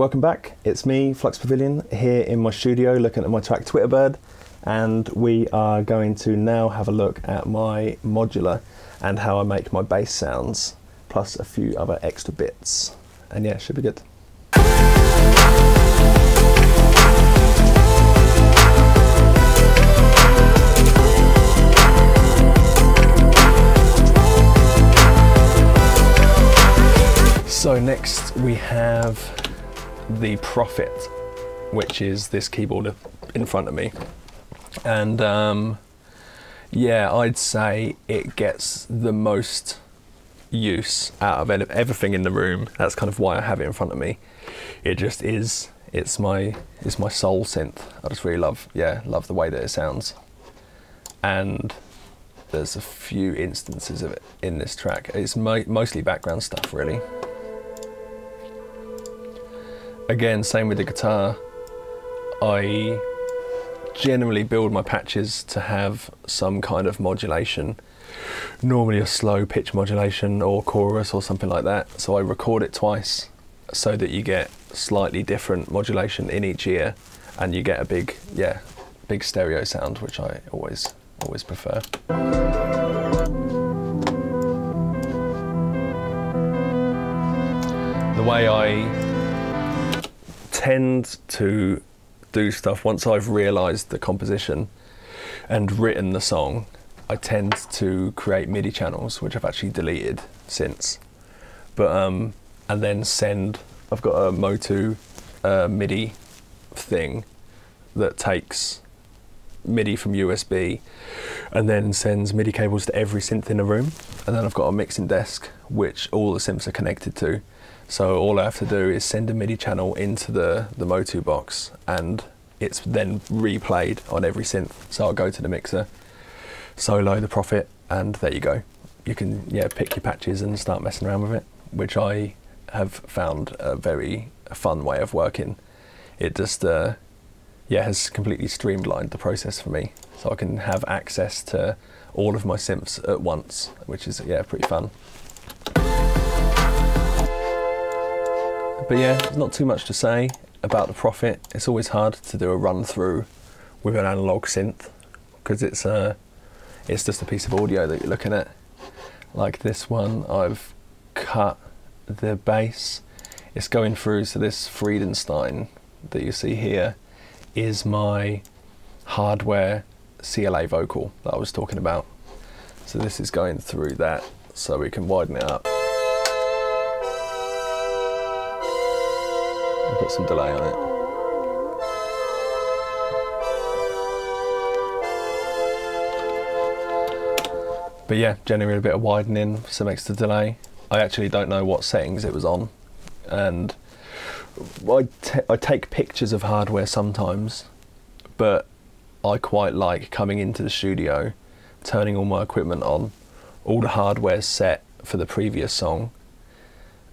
welcome back. It's me, Flux Pavilion, here in my studio looking at my track Twitterbird, and we are going to now have a look at my modular and how I make my bass sounds, plus a few other extra bits. And yeah, it should be good. So next we have the Prophet, which is this keyboard in front of me, and yeah, I'd say it gets the most use out of everything in the room. That's kind of why I have it in front of me. It just is, it's my soul synth. I just really love the way that it sounds, and there's a few instances of it in this track. It's mostly background stuff, really. Again, same with the guitar. I generally build my patches to have some kind of modulation, normally a slow pitch modulation or chorus or something like that. So I record it twice so that you get slightly different modulation in each ear, and you get a big stereo sound, which I always prefer. The way I tend to do stuff once I've realised the composition and written the song, I tend to create MIDI channels, which I've actually deleted since, but and then send. I've got a Motu MIDI thing that takes MIDI from USB and then sends MIDI cables to every synth in the room, and then I've got a mixing desk which all the synths are connected to. So all I have to do is send a MIDI channel into the Motu box, and it's then replayed on every synth. So I'll go to the mixer, solo the Prophet, and there you go. You can pick your patches and start messing around with it, which I have found a very fun way of working. It just has completely streamlined the process for me, so I can have access to all of my synths at once, which is pretty fun. But yeah, there's not too much to say about the Prophet. It's always hard to do a run through with an analog synth because it's just a piece of audio that you're looking at. Like this one, I've cut the bass. It's going through, so this Friedenstein that you see here is my hardware CLA vocal that I was talking about. So this is going through that, so we can widen it up. Put some delay on it. But yeah, generally a bit of widening, some extra delay. I actually don't know what settings it was on, and I take pictures of hardware sometimes, but I quite like coming into the studio, turning all my equipment on, all the hardware set for the previous song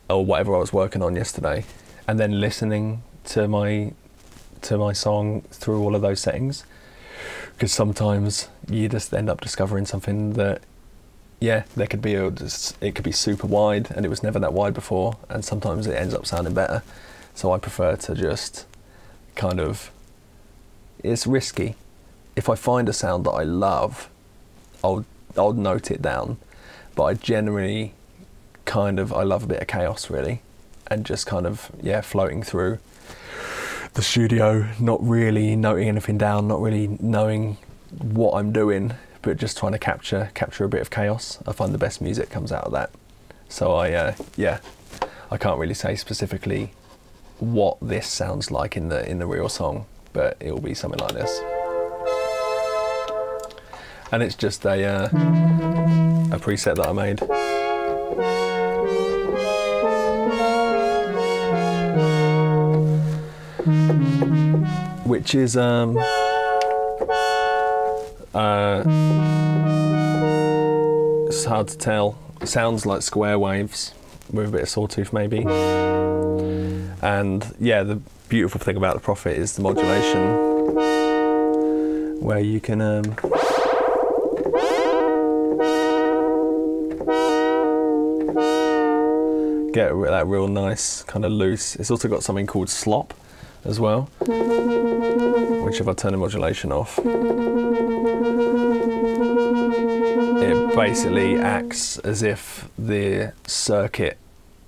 or whatever I was working on yesterday, and then listening to my song through all of those settings, because sometimes you just end up discovering something that there could be it could be super wide and it was never that wide before, and sometimes it ends up sounding better. So I prefer to just kind of, it's risky. If I find a sound that I love, I'll note it down, but I generally I love a bit of chaos, really, and just kind of floating through the studio, not really noting anything down, not really knowing what I'm doing, but just trying to capture a bit of chaos. I find the best music comes out of that. So I can't really say specifically what this sounds like in the real song, but it will be something like this. And it's just a preset that I made. Which is it's hard to tell. It sounds like square waves with a bit of sawtooth maybe. And yeah, the beautiful thing about the Prophet is the modulation, where you can get that real nice kind of loose. It's also got something called slop as well, which if I turn the modulation off, it basically acts as if the circuit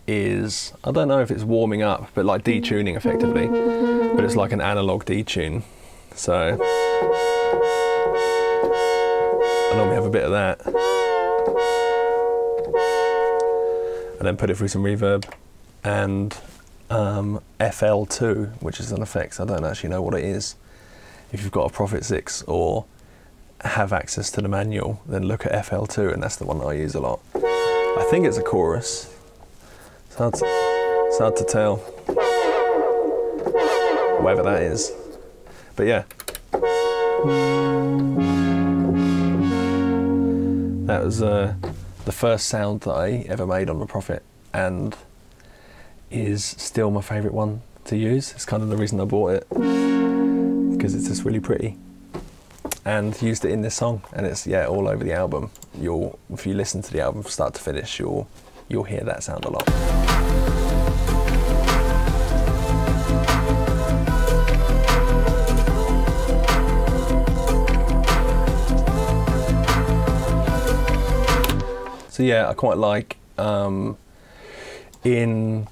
is, I don't know if it's warming up, but like detuning effectively, but it's like an analog detune. So I normally have a bit of that, and then put it through some reverb and FL2, which is an effect. I don't actually know what it is. If you've got a Prophet 6 or have access to the manual, then look at FL2, and that's the one that I use a lot. I think it's a chorus. It's hard to tell, whatever that is. But yeah, that was the first sound that I ever made on the Prophet, and is still my favourite one to use. It's kind of the reason I bought it, because it's just really pretty. And used it in this song, and it's all over the album. If you listen to the album from start to finish, you'll hear that sound a lot. So yeah, I quite like in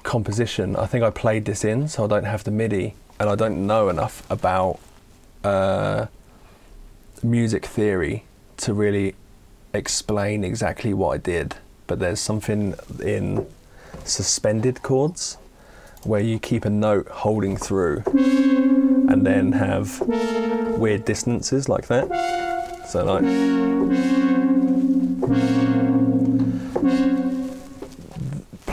composition, I think I played this in so I don't have the MIDI, and I don't know enough about music theory to really explain exactly what I did, but there's something in suspended chords where you keep a note holding through and then have weird dissonances like that. So like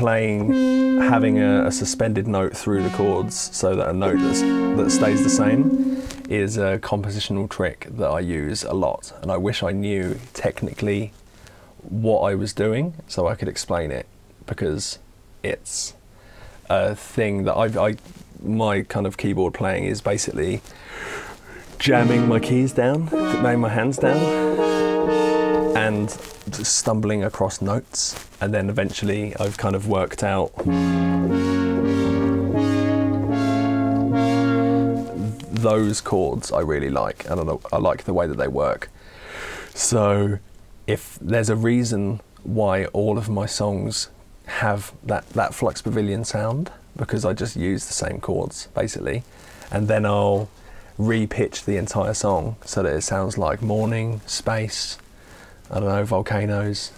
having a suspended note through the chords so that a note that stays the same is a compositional trick that I use a lot, and I wish I knew technically what I was doing so I could explain it, because it's a thing that my kind of keyboard playing is basically jamming my keys down, laying my hands down, and just stumbling across notes, and then eventually I've kind of worked out those chords I really like, and I like the way that they work. So if there's a reason why all of my songs have that Flux Pavilion sound, because I just use the same chords basically, and then I'll re-pitch the entire song so that it sounds like morning, space, I don't know, volcanoes,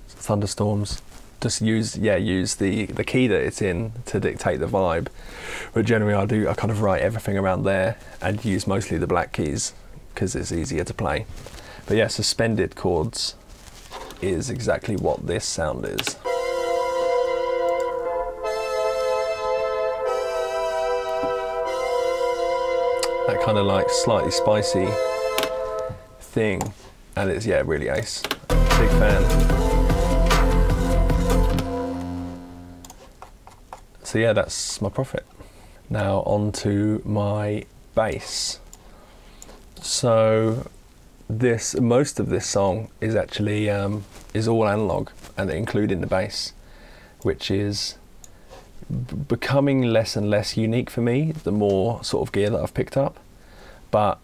thunderstorms. Just use the key that it's in to dictate the vibe. But generally I kind of write everything around there and use mostly the black keys because it's easier to play. But yeah, suspended chords is exactly what this sound is. That kind of like slightly spicy thing, and it's really ace. Big fan. So yeah, that's my Prophet. Now on to my bass. So most of this song is actually is all analog, and including the bass, which is becoming less and less unique for me the more sort of gear that I've picked up, but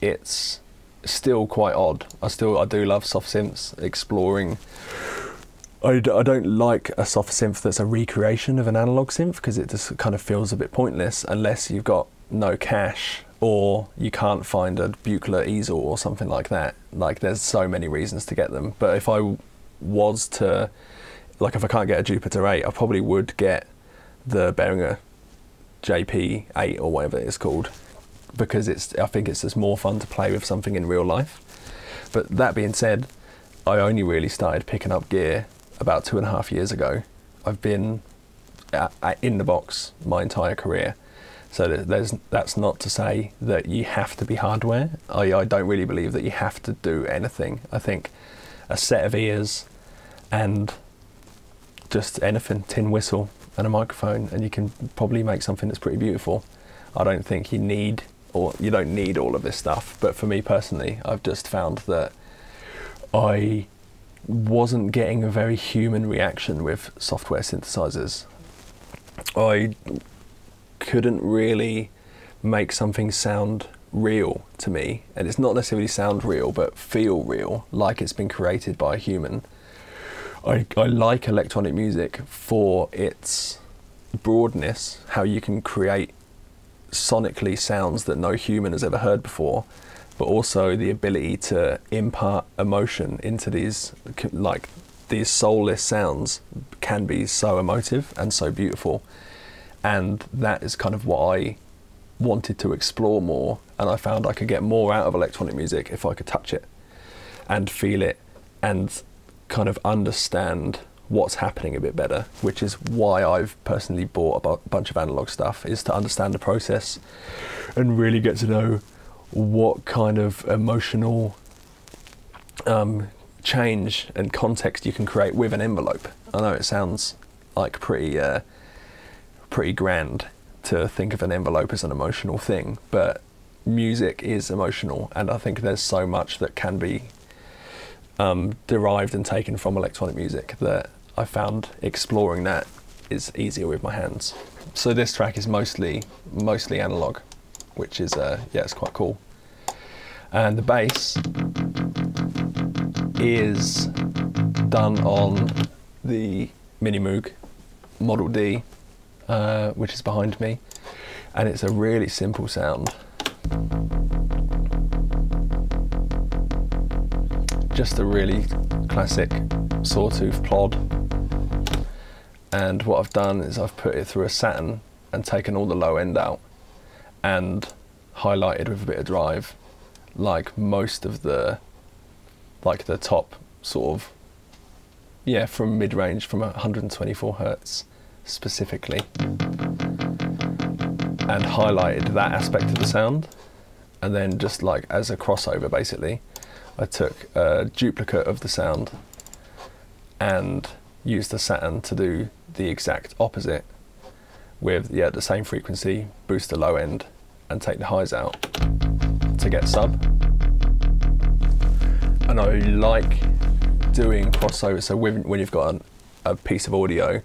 it's still quite odd. I do love soft synths, exploring. I don't like a soft synth that's a recreation of an analog synth, because it just kind of feels a bit pointless unless you've got no cache or you can't find a Buchla easel or something like that. Like, there's so many reasons to get them. But if I was to, like, if I can't get a Jupiter 8, I probably would get the Behringer JP8 or whatever it is called, because I think it's just more fun to play with something in real life. But that being said, I only really started picking up gear about 2.5 years ago. I've been in the box my entire career. So that's not to say that you have to be hardware. I don't really believe that you have to do anything. I think a set of ears and just anything, tin whistle and a microphone, and you can probably make something that's pretty beautiful. I don't think you don't need all of this stuff. But for me personally, I've just found that I wasn't getting a very human reaction with software synthesizers. I couldn't really make something sound real to me, and it's not necessarily sound real but feel real, like it's been created by a human. I like electronic music for its broadness, how you can create sonically sounds that no human has ever heard before, but also the ability to impart emotion into these, like these soulless sounds can be so emotive and so beautiful, and that is kind of what I wanted to explore more, and I found I could get more out of electronic music if I could touch it and feel it and kind of understand what's happening a bit better, which is why I've personally bought a bunch of analog stuff, is to understand the process and really get to know what kind of emotional change and context you can create with an envelope. I know it sounds like pretty grand to think of an envelope as an emotional thing, but music is emotional, and I think there's so much that can be derived and taken from electronic music that I found exploring that is easier with my hands. So this track is mostly analog, which is yeah, it's quite cool. And the bass is done on the Mini Moog Model D, which is behind me, and it's a really simple sound. Just a really classic sawtooth plod, and what I've done is I've put it through a Saturn and taken all the low end out and highlighted with a bit of drive, like most of the top sort of, yeah, from mid-range, from 124 Hertz specifically, and highlighted that aspect of the sound, and then just like as a crossover basically I took a duplicate of the sound and used the Saturn to do the exact opposite with, yeah, the same frequency, boost the low end and take the highs out to get sub. And I like doing crossover, so when you've got a piece of audio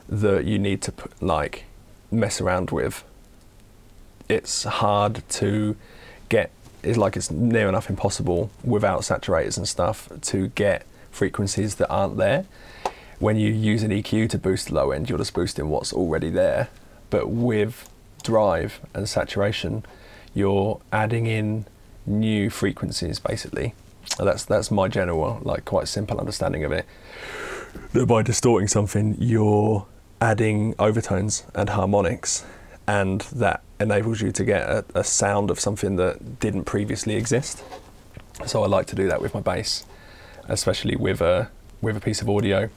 that you need to like mess around with, it's hard to get, it's near enough impossible without saturators and stuff to get frequencies that aren't there. When you use an EQ to boost the low end, you're just boosting what's already there, but with drive and saturation you're adding in new frequencies basically. That's my general, like, quite simple understanding of it, that by distorting something you're adding overtones and harmonics, and that enables you to get a sound of something that didn't previously exist. So I like to do that with my bass, especially with a piece of audio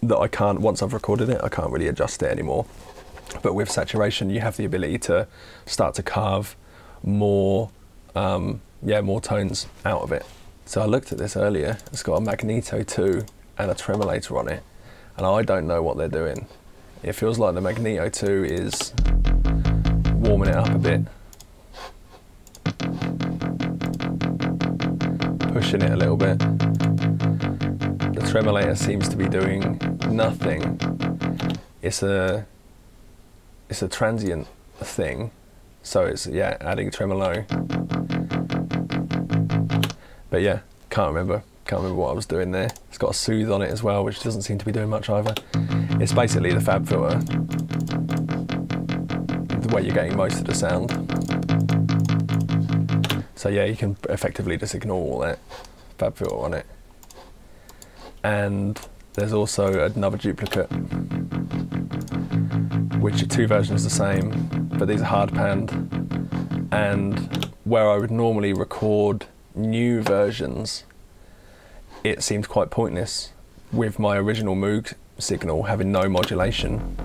that I can't, once I've recorded it, I can't really adjust it anymore. But with saturation you have the ability to start to carve more more tones out of it. So I looked at this earlier, it's got a Magneto 2 and a tremolator on it, and I don't know what they're doing. It feels like the Magneto 2 is warming it up a bit, pushing it a little bit. The tremolator seems to be doing nothing. It's a transient thing, so it's, yeah, adding tremolo. But yeah, can't remember what I was doing there. It's got a soothe on it as well, which doesn't seem to be doing much either. It's basically the fab filter, the way you're getting most of the sound. So yeah, you can effectively just ignore all that fab filter on it. And there's also another duplicate, which are two versions the same, but these are hard panned. And where I would normally record new versions, it seems quite pointless with my original Moog signal having no modulation.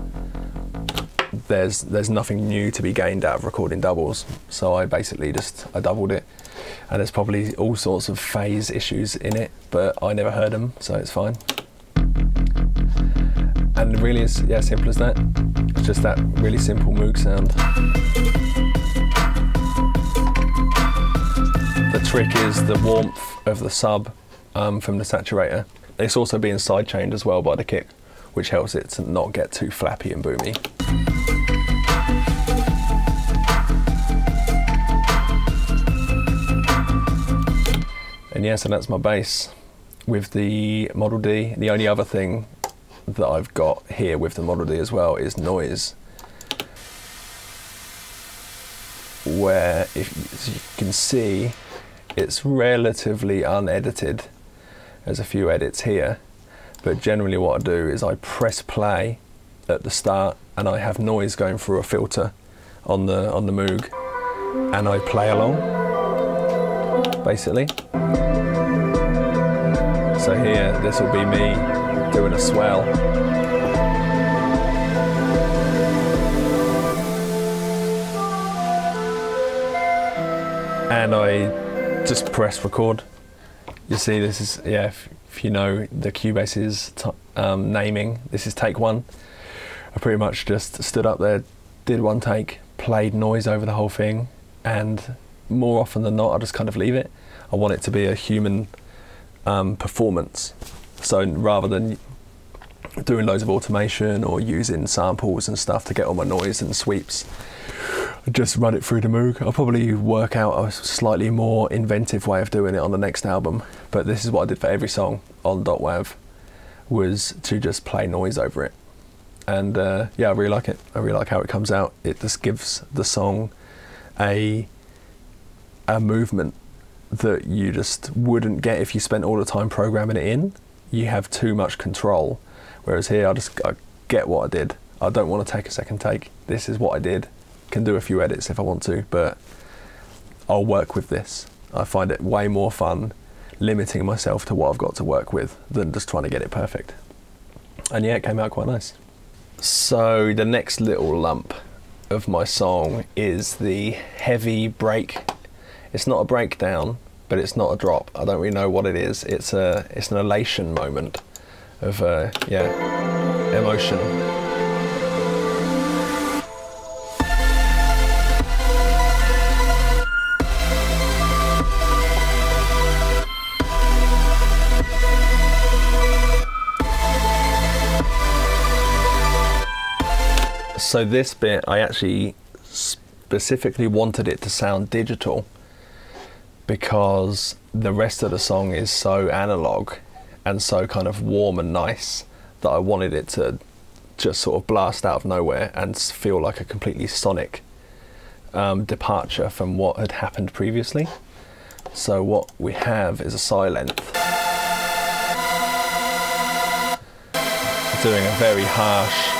There's nothing new to be gained out of recording doubles, so I basically I doubled it, and there's probably all sorts of phase issues in it, but I never heard them, so it's fine. And really, it's, yeah, simple as that. It's just that really simple Moog sound. The trick is the warmth of the sub from the saturator It's also being sidechained as well by the kick, which helps it to not get too flappy and boomy. And yeah, so that's my bass with the Model D. The only other thing that I've got here with the Model D as well is noise, where as you can see, it's relatively unedited. There's a few edits here, but generally what I do is I press play at the start and I have noise going through a filter on the Moog, and I play along, basically. So here, this will be me doing a swell. And I just press record. You see, this is, yeah, if you know the Cubase's naming, this is take one. I pretty much just stood up there, did one take, played noise over the whole thing, and more often than not, I just kind of leave it. I want it to be a human performance. So rather than doing loads of automation or using samples and stuff to get all my noise and sweeps, just run it through the Moog. I'll probably work out a slightly more inventive way of doing it on the next album, but this is what I did for every song on .wav, was to just play noise over it. And yeah, I really like it. I really like how it comes out. It just gives the song a movement that you just wouldn't get if you spent all the time programming it in. You have too much control, whereas here I get what I did. I don't want to take a second take. This is what I did. Can do a few edits if I want to, but I'll work with this. I find it way more fun limiting myself to what I've got to work with than just trying to get it perfect. And yeah, it came out quite nice. So the next little lump of my song is the heavy break. It's not a breakdown, but it's not a drop. I don't really know what it is. It's an elation moment of yeah, emotion. So this bit, I actually specifically wanted it to sound digital because the rest of the song is so analog and so kind of warm and nice that I wanted it to just sort of blast out of nowhere and feel like a completely sonic departure from what had happened previously. So what we have is a silent doing a very harsh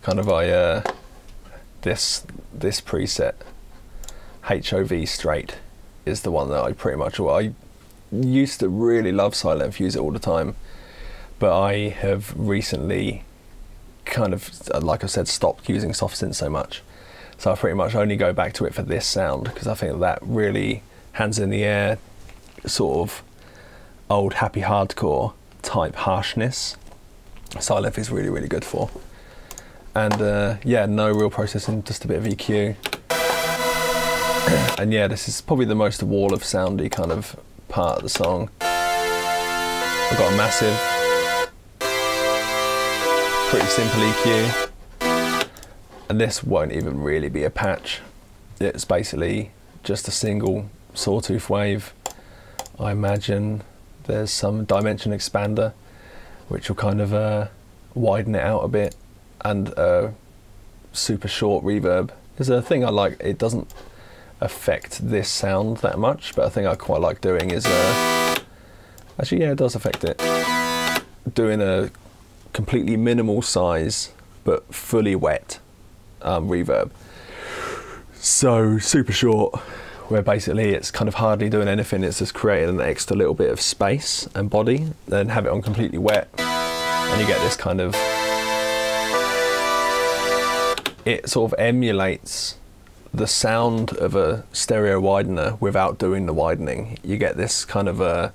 kind of this preset, HOV straight, is the one that I pretty much, I used to really love Silent Fuse it all the time, but I have recently kind of, like I said, stopped using soft synth so much. So I pretty much only go back to it for this sound, because I think that really hands in the air, sort of old happy hardcore type harshness, Silent is really, really good for. And yeah, no real processing, just a bit of EQ. And yeah, this is probably the most wall of soundy kind of part of the song. I've got a massive, pretty simple EQ. And this won't even really be a patch. It's basically just a single sawtooth wave. I imagine there's some dimension expander, which will kind of widen it out a bit. And a super short reverb. There's a thing I like, it doesn't affect this sound that much, but a thing I quite like doing is, actually yeah, it does affect it. Doing a completely minimal size, but fully wet reverb. So super short, where basically it's kind of hardly doing anything, it's just creating an extra little bit of space and body, then have it on completely wet, and you get this kind of, it sort of emulates the sound of a stereo widener without doing the widening. You get this kind of a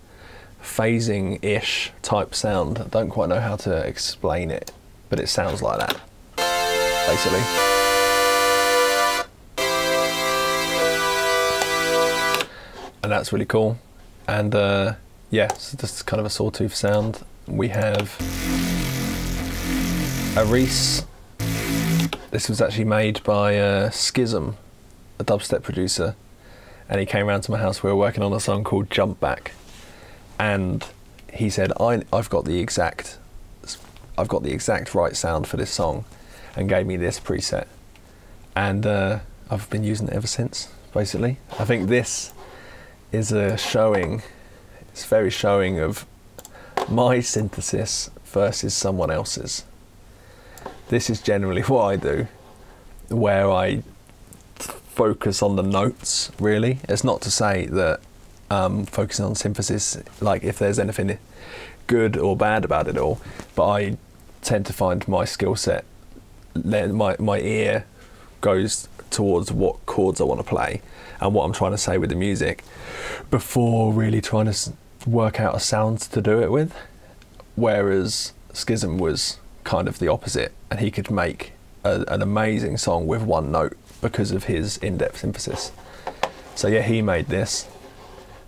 phasing-ish type sound. I don't quite know how to explain it, but it sounds like that, basically. And that's really cool. And yeah, so just kind of a sawtooth sound. We have a Reese. This was actually made by Schism, a dubstep producer, and he came around to my house. We were working on a song called Jump Back, and he said, I've got the exact right sound for this song, and gave me this preset, and I've been using it ever since, basically. I think this is it's very showing of my synthesis versus someone else's. This is generally what I do, where I focus on the notes, really. It's not to say that focusing on synthesis, like if there's anything good or bad about it all, but I tend to find my skill set, my ear goes towards what chords I want to play and what I'm trying to say with the music before really trying to work out a sound to do it with. Whereas Schism was kind of the opposite, and he could make an amazing song with one note because of his in-depth synthesis. So yeah, he made this,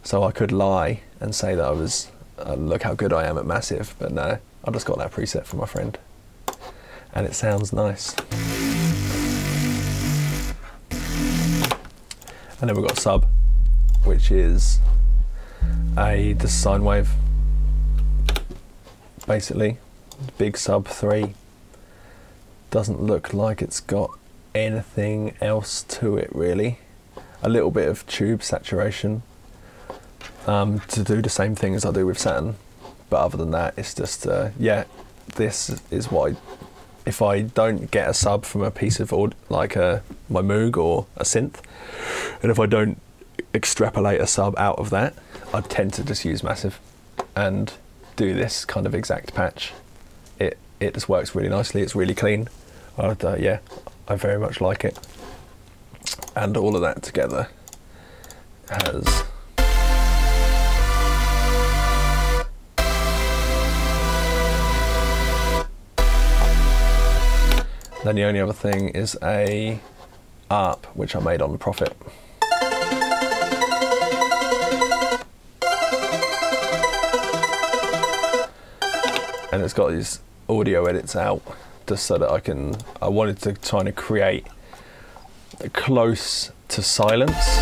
so I could lie and say that I was look how good I am at massive, but no, I just got that preset from my friend and it sounds nice. And then we've got sub, which is the sine wave, basically. Big sub 3. Doesn't look like it's got anything else to it really. A little bit of tube saturation to do the same thing as I do with Saturn, but other than that it's just yeah, this is what if I don't get a sub from a piece of like my Moog or a synth, and if I don't extrapolate a sub out of that, I tend to just use massive and do this kind of exact patch. It just works really nicely. It's really clean. Yeah, I very much like it. And all of that together has then the only other thing is a ARP which I made on the Prophet. And it's got these audio edits out just so that I wanted to try to create close to silence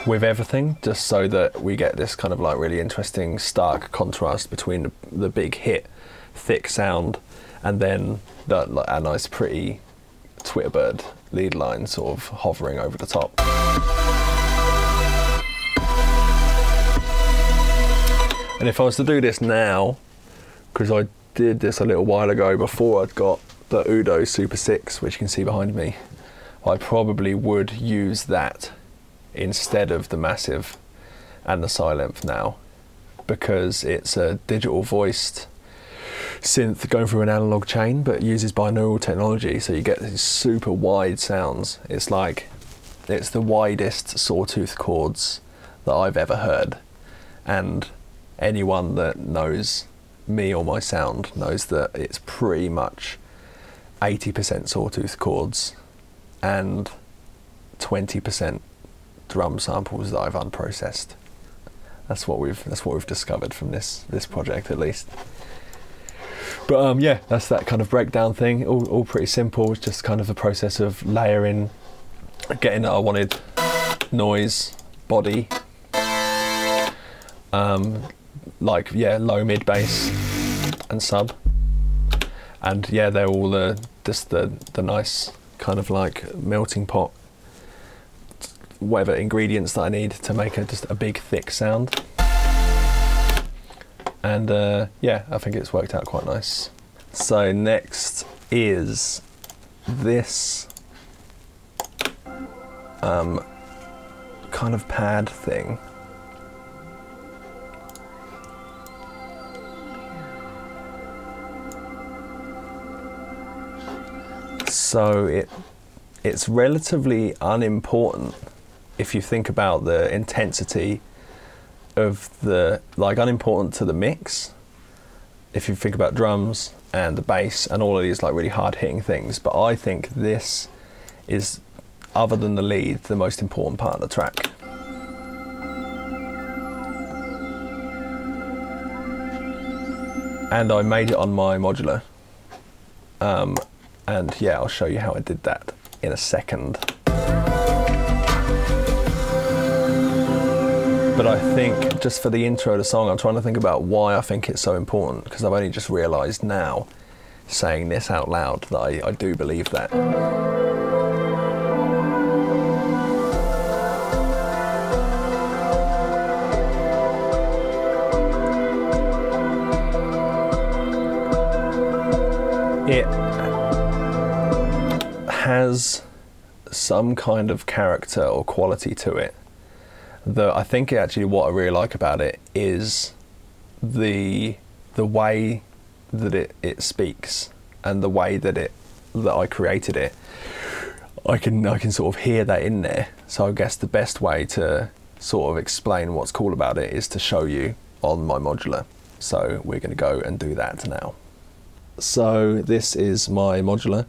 with everything, just so that we get this kind of like really interesting stark contrast between the big hit thick sound and then a nice pretty Twitterbird lead line sort of hovering over the top. And if I was to do this now, because I did this a little while ago before I'd got the Udo Super 6, which you can see behind me, I probably would use that instead of the massive and the silent now, because it's a digital voiced synth going through an analog chain but uses binaural technology, so you get these super wide sounds. It's like it's the widest sawtooth chords that I've ever heard, and anyone that knows me or my sound knows that it's pretty much 80% sawtooth chords and 20% drum samples that I've unprocessed. That's what we've discovered from this project, at least. But yeah, that's that kind of breakdown thing. All pretty simple. It's just kind of the process of layering, getting that I wanted noise, body, like yeah, low, mid, bass, and sub, and yeah, they're all just the nice kind of like melting pot, whatever ingredients that I need to make just a big thick sound. And yeah, I think it's worked out quite nice. So next is this kind of pad thing. So it's relatively unimportant if you think about the intensity of unimportant to the mix if you think about drums and the bass and all of these like really hard hitting things, but I think this is, other than the lead, the most important part of the track. and I made it on my modular. And yeah, I'll show you how I did that in a second. But I think just for the intro to the song, I'm trying to think about why I think it's so important, because I've only just realised now, saying this out loud, that I do believe that. It has some kind of character or quality to it that I think actually what I really like about it is the way that it speaks, and the way that I created it. I can sort of hear that in there. So I guess the best way to sort of explain what's cool about it is to show you on my modular. So we're going to go and do that now. So this is my modular,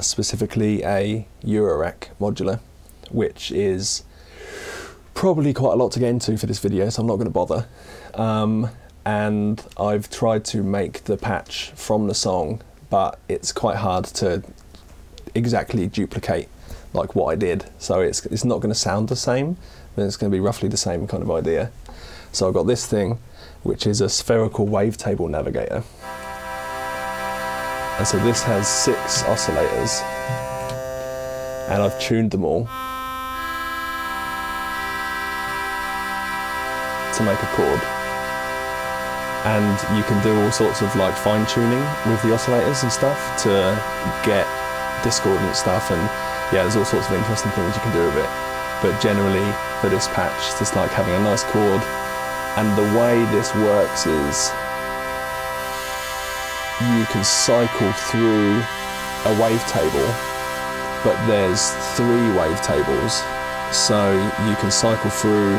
specifically a Eurorack modular, which is probably quite a lot to get into for this video, so I'm not going to bother. And I've tried to make the patch from the song, but it's quite hard to exactly duplicate like what I did. So it's not going to sound the same, but it's going to be roughly the same kind of idea. So I've got this thing, which is a spherical wavetable navigator. And so this has 6 oscillators, and I've tuned them all to make a chord. And you can do all sorts of like fine tuning with the oscillators and stuff to get discordant stuff, and yeah, there's all sorts of interesting things you can do with it. But generally for this patch, it's just like having a nice chord. And the way this works is you can cycle through a wavetable, but there's 3 wavetables. So you can cycle through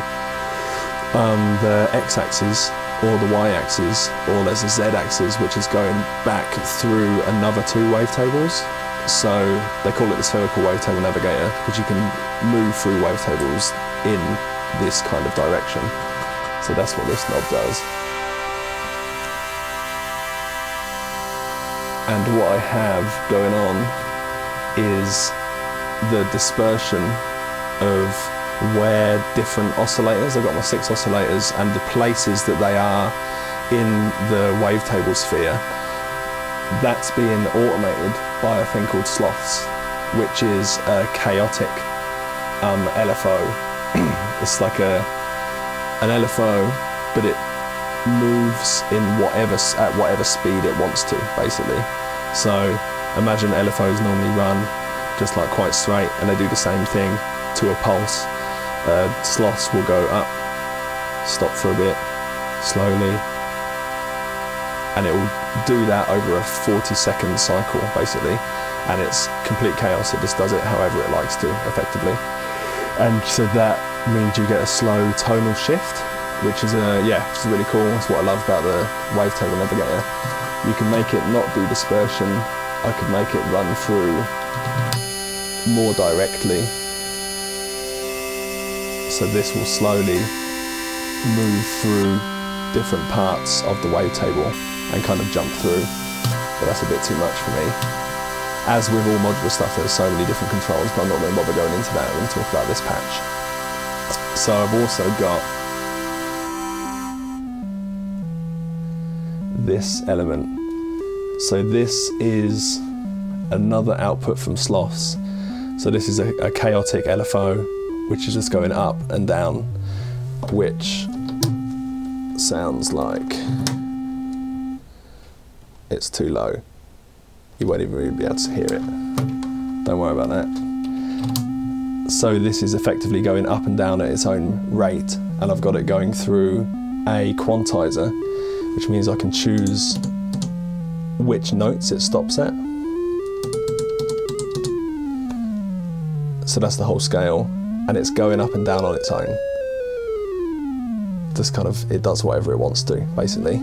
the x-axis or the y-axis, or there's a z-axis which is going back through another 2 wavetables. So they call it the spherical wavetable navigator, because you can move through wavetables in this kind of direction. So that's what this knob does. And what I have going on is the dispersion of where different oscillators, I've got my 6 oscillators, and the places that they are in the wavetable sphere, that's being automated by a thing called sloths, which is a chaotic LFO. It's like an LFO, but it moves in at whatever speed it wants to, basically. So imagine LFOs normally run just like quite straight, and they do the same thing to a pulse. Sloths will go up, stop for a bit, slowly, and it will do that over a 40-second cycle, basically. And it's complete chaos. It just does it however it likes to, effectively. And so that means you get a slow tonal shift, which is which is really cool. That's what I love about the wavetable navigator. You can make it not do dispersion. I could make it run through more directly. So this will slowly move through different parts of the wavetable and kind of jump through. But that's a bit too much for me. As with all modular stuff, there's so many different controls, but I'm not going to bother going into that. We're going to talk about this patch. So I've also got this element. So this is another output from sloths. So this is a chaotic LFO, which is just going up and down, which sounds like it's too low. You won't even really be able to hear it. Don't worry about that. So this is effectively going up and down at its own rate, and I've got it going through a quantizer, which means I can choose which notes it stops at. So that's the whole scale, and it's going up and down on its own. Just kind of, it does whatever it wants to, basically.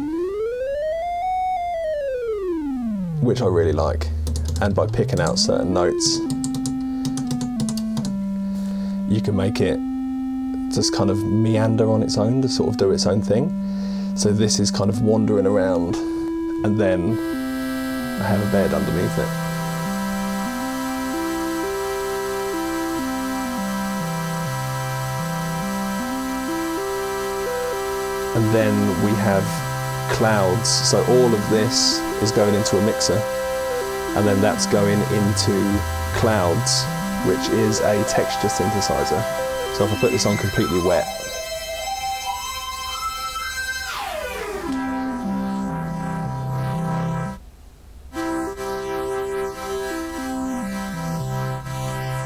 Which I really like. And by picking out certain notes, you can make it just kind of meander on its own, to sort of do its own thing. So this is kind of wandering around and then I have a bed underneath it. And then we have clouds, so all of this is going into a mixer, and then that's going into clouds, which is a texture synthesizer. So if I put this on completely wet,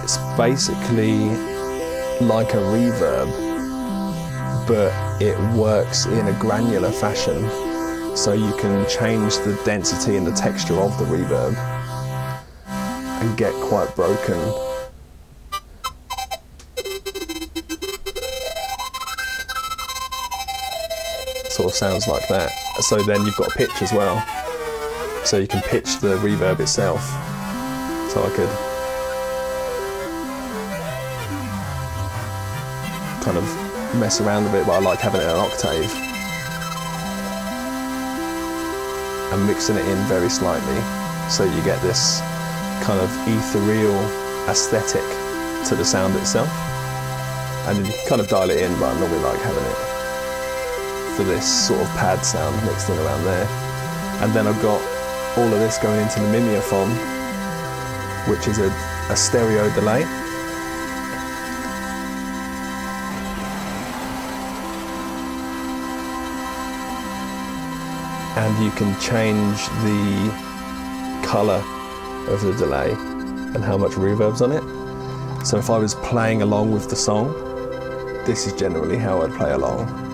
it's basically like a reverb, but it works in a granular fashion, so you can change the density and the texture of the reverb and get quite broken. Sort of sounds like that. So then you've got a pitch as well, so you can pitch the reverb itself. So I could kind of mess around a bit, but I like having it in an octave and mixing it in very slightly, so you get this kind of ethereal aesthetic to the sound itself, and then you kind of dial it in, but I normally like having it for this sort of pad sound mixed in around there. And then I've got all of this going into the mimeophone, which is a stereo delay. And you can change the colour of the delay and how much reverb's on it. So if I was playing along with the song, this is generally how I'd play along.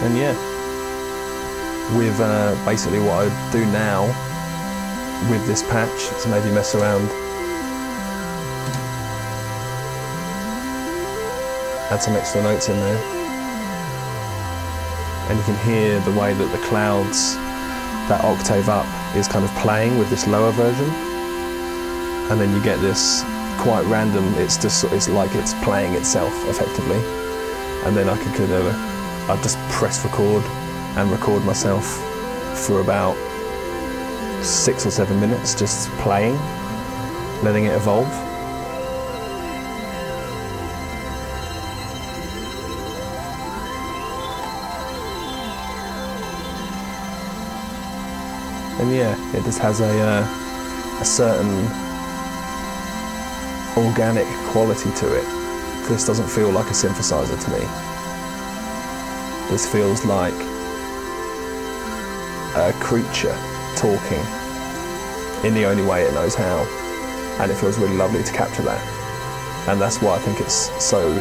And yeah, with basically what I do now with this patch is maybe mess around, add some extra notes in there, and you can hear the way that the clouds, that octave up, is kind of playing with this lower version, and then you get this quite random, it's like it's playing itself effectively, and then I could kind of I'd just press record and record myself for about 6 or 7 minutes, just playing, letting it evolve. And yeah, it just has a certain organic quality to it. This doesn't feel like a synthesizer to me. This feels like a creature talking in the only way it knows how, and it feels really lovely to capture that. And that's why I think it's so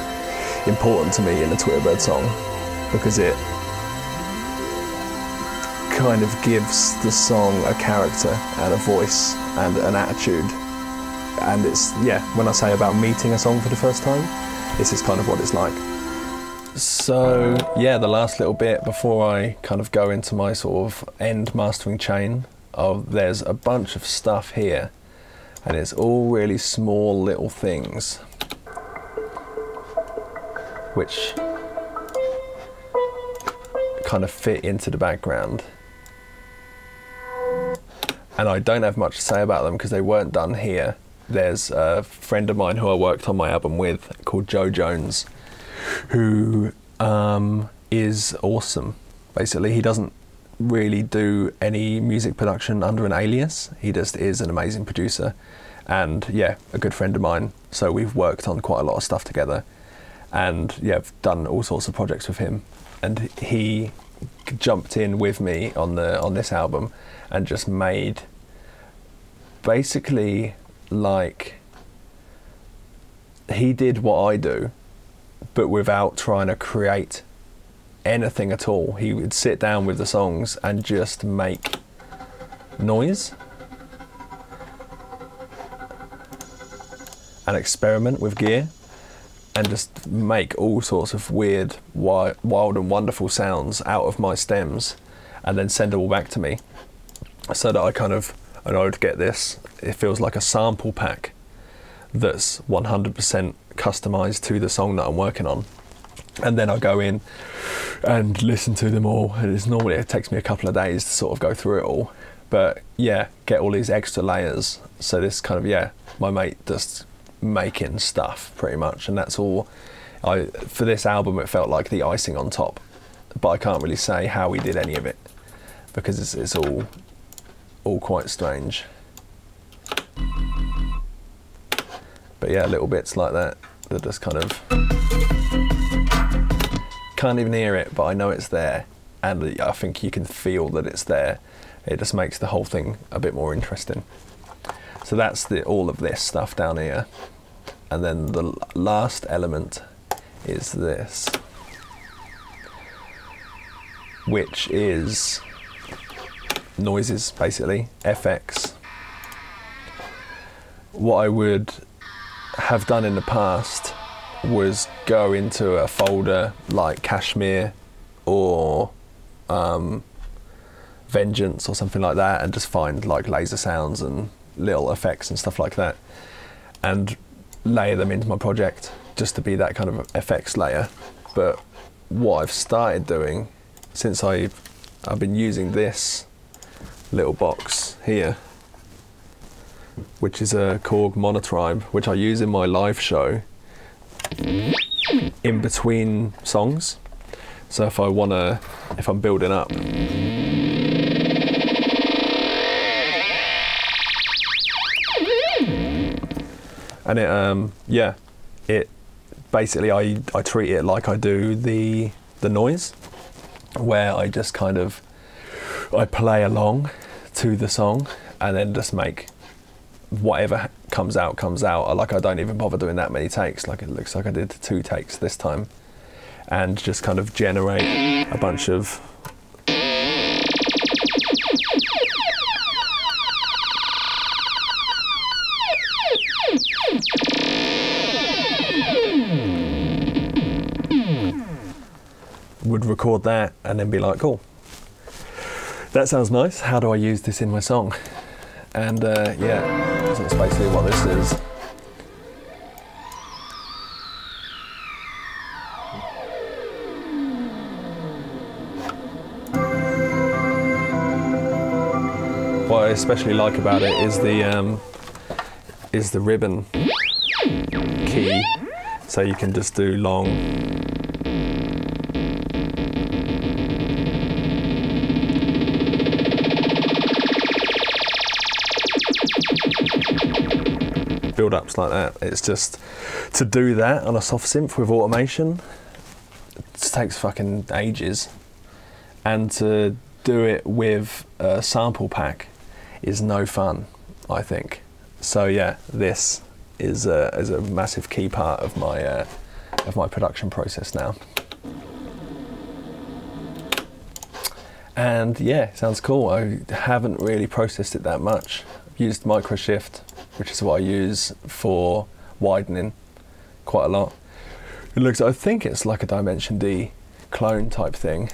important to me in the Twitterbird song, because it kind of gives the song a character and a voice and an attitude. And it's, yeah, when I say about meeting a song for the first time, this is kind of what it's like. So yeah, the last little bit before I kind of go into my sort of end mastering chain, there's a bunch of stuff here, and it's all really small little things which kind of fit into the background, and I don't have much to say about them because they weren't done here. There's a friend of mine who I worked on my album with called Joe Jones, who is awesome. Basically, he doesn't really do any music production under an alias. He just is an amazing producer, and yeah, a good friend of mine. So we've worked on quite a lot of stuff together, and yeah, I've done all sorts of projects with him. And he jumped in with me on this album and just made basically like he did what I do, but without trying to create anything at all. He would sit down with the songs and just make noise and experiment with gear, and just make all sorts of weird, wild and wonderful sounds out of my stems, and then send it all back to me, so that I kind of, and I would get this, it feels like a sample pack that's 100% customized to the song that I'm working on. And then I go in and listen to them all, and it takes me a couple of days to sort of go through it all. But yeah, get all these extra layers. So this kind of, yeah, my mate just making stuff pretty much, and that's all. For this album, it felt like the icing on top, but I can't really say how he did any of it, because it's all quite strange. But yeah, little bits like that just kind of, can't even hear it, but I know it's there, and I think you can feel that it's there. It just makes the whole thing a bit more interesting. So that's all of this stuff down here. And then the last element is this, which is noises, basically, FX. What I would have done in the past was go into a folder like Kashmir or Vengeance or something like that, and just find like laser sounds and little effects and stuff like that, and layer them into my project just to be that kind of effects layer. But what I've started doing since I've been using this little box here, which is a Chord Monotribe, which I use in my live show in between songs. So if I'm building up, and it basically, I treat it like I do the noise, where I just kind of, I play along to the song and then just make whatever comes out. Like, I don't even bother doing that many takes. Like, it looks like I did 2 takes this time, and just kind of generate a bunch of would record that and then be like, cool, that sounds nice, how do I use this in my song? And yeah, so that's basically what this is. What I especially like about it is the ribbon key, so you can just do long build-ups like that. It's just, to do that on a soft synth with automation, it takes fucking ages, and to do it with a sample pack is no fun, I think. So yeah, this is a massive key part of my production process now. And yeah, sounds cool. I haven't really processed it that much. I've used microshift, which is what I use for widening quite a lot. It looks, I think it's like a Dimension D clone type thing,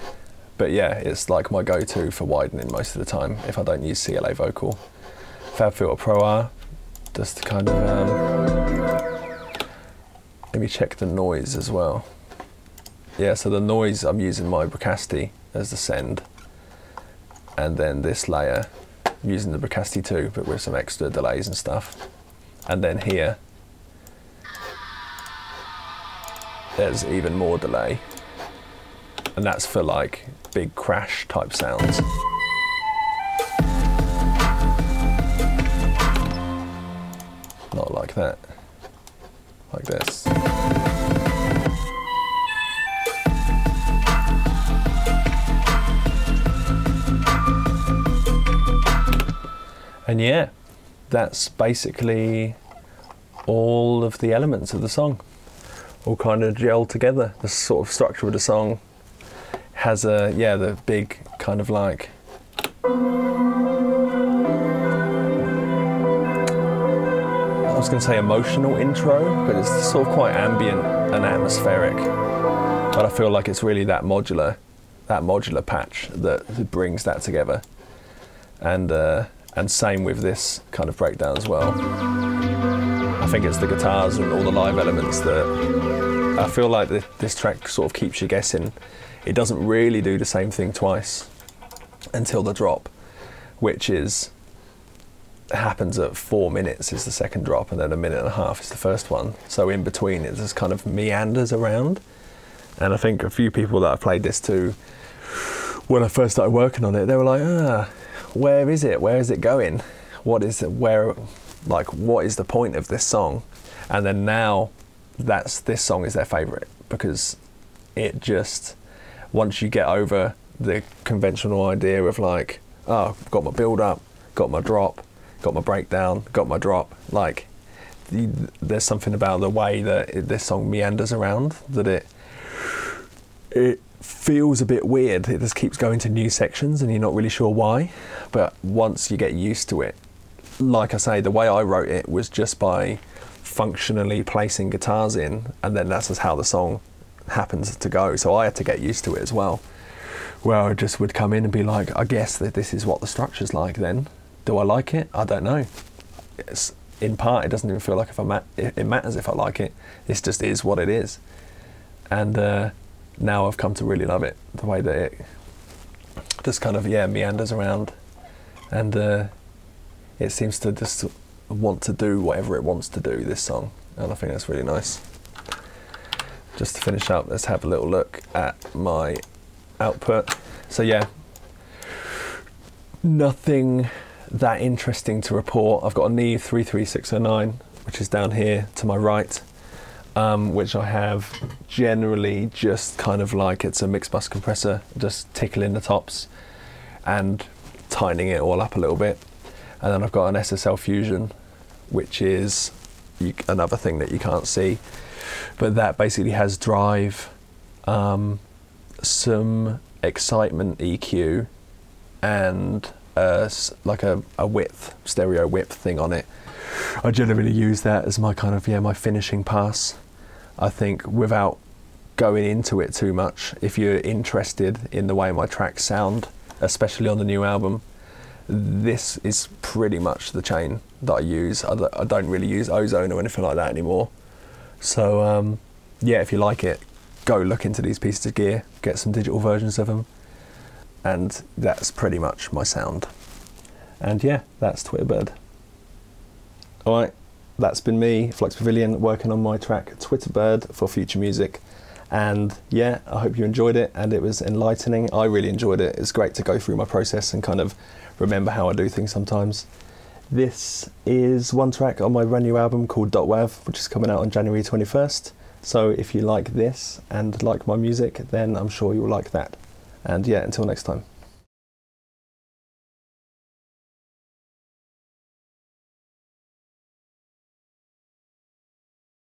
but yeah, it's like my go-to for widening most of the time if I don't use CLA Vocal. FabFilter Pro R, just to kind of, let me check the noise as well. Yeah, so the noise, I'm using my Bricasti as the send, and then this layer, I'm using the Bricasti too, but with some extra delays and stuff. And then here, there's even more delay, and that's for like big crash type sounds. Not like that, like this. And yeah, that's basically all of the elements of the song, all kind of gel together. The sort of structure of the song has a, yeah, the big kind of like, I was going to say emotional intro, but it's sort of quite ambient and atmospheric, but I feel like it's really that modular patch that brings that together. And same with this kind of breakdown as well. I think it's the guitars and all the live elements that I feel like this track sort of keeps you guessing. It doesn't really do the same thing twice until the drop, which happens at 4 minutes is the second drop, and then 1.5 minutes is the first one. So in between it just kind of meanders around. And I think a few people that I played this to, when I first started working on it, they were like, where is it? Where is it going? What is it? What is the point of this song? And then now this song is their favorite, because it just, once you get over the conventional idea of like, oh, I've got my build up, got my drop, got my breakdown, got my drop, like there's something about the way that this song meanders around that it feels a bit weird. It just keeps going to new sections and you're not really sure why, but once you get used to it, like I say, the way I wrote it was just by functionally placing guitars in, and then that's just how the song happens to go. So I had to get used to it as well, where I just would come in and be like, I guess that this is what the structure's like then. Do I like it? I don't know. In part, it doesn't even feel like it matters if I like it. It just is what it is. And now I've come to really love it, the way that it just kind of, meanders around, and it seems to just want to do whatever it wants to do, this song, and I think that's really nice. Just to finish up, let's have a little look at my output. So yeah, nothing that interesting to report. I've got a Neve 33609, which is down here to my right, which I have generally just kind of like, it's a mix bus compressor, just tickling the tops and tightening it all up a little bit. And then I've got an Ssl Fusion, which is another thing that you can't see, but that basically has drive, some excitement EQ, and like a stereo width thing on it. I generally use that as my kind of, my finishing pass. I think without going into it too much, if you're interested in the way my tracks sound, especially on the new album, this is pretty much the chain that I use. I don't really use Ozone or anything like that anymore. So if you like it, go look into these pieces of gear, get some digital versions of them, and that's pretty much my sound. And yeah, that's Twitterbird. Alright, that's been me, Flux Pavilion, working on my track Twitterbird for future music. And yeah, I hope you enjoyed it and it was enlightening. I really enjoyed it. It's great to go through my process and kind of remember how I do things sometimes. This is one track on my brand new album called .wav, which is coming out on January 21st. So if you like this and like my music, then I'm sure you'll like that. And yeah, until next time.